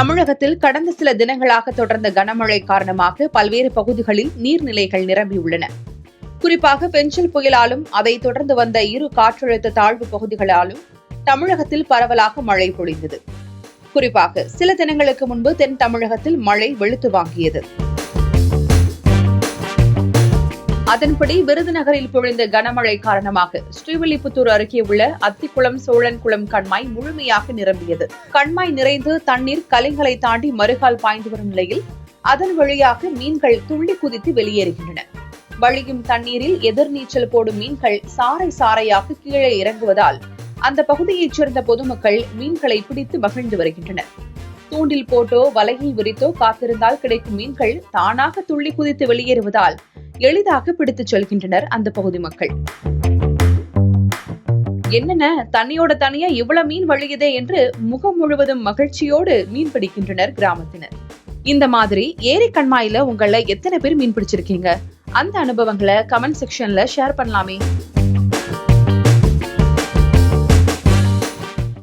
தமிழகத்தில் கடந்த சில தினங்களாக தொடர்ந்த கனமழை காரணமாக பல்வேறு பகுதிகளில் நீர்நிலைகள் நிரம்பியுள்ளன. குறிப்பாக பெஞ்சல் புயலாலும் அதை தொடர்ந்து வந்த இரு காற்றழுத்த தாழ்வு பகுதிகளாலும் தமிழகத்தில் பரவலாக மழை பொழிந்தது. குறிப்பாக சில தினங்களுக்கு முன்பு தென் தமிழகத்தில் மழை வெளுத்து வாங்கியது. அதன்படி விருதுநகரில் பொழிந்த கனமழை காரணமாக ஸ்ரீவில்லிபுத்தூர் அருகே உள்ள அத்திக்குளம், சோழன்குளம் கண்மாய் முழுமையாக நிரம்பியது. கண்மாய் நிறைந்து தண்ணீர் கலைகளை தாண்டி மறுகால் பாய்ந்து வரும் நிலையில் அதன் வழியாக மீன்கள் துள்ளி குதித்து வெளியேறுகின்றன. வழியும் தண்ணீரில் எதிர்நீச்சல் போடும் மீன்கள் சாறை சாறையாக கீழே இறங்குவதால் அந்த பகுதியைச் சேர்ந்த பொதுமக்கள் மீன்களை பிடித்து மகிழ்ந்து வருகின்றனர். தூண்டில் போட்டோ வலையை விரித்தோ காத்திருந்தால் கிடைக்கும் மீன்கள் தானாக துள்ளி குதித்து வெளியேறுவதால் எளிதாக பிடித்துச் செல்கின்றனர் அந்த பகுதி மக்கள். என்னென்ன தண்ணியோட தனியா இவ்வளவு மீன் வழியுதே என்று முகம் முழுவதும் மகிழ்ச்சியோடு மீன் பிடிக்கின்றனர் கிராமத்தினர். இந்த மாதிரி ஏரி கண்மாயில உங்கள எத்தனை பேர் மீன் பிடிச்சிருக்கீங்க? அந்த அனுபவங்களை கமெண்ட் செக்ஷன்ல ஷேர் பண்ணலாமே.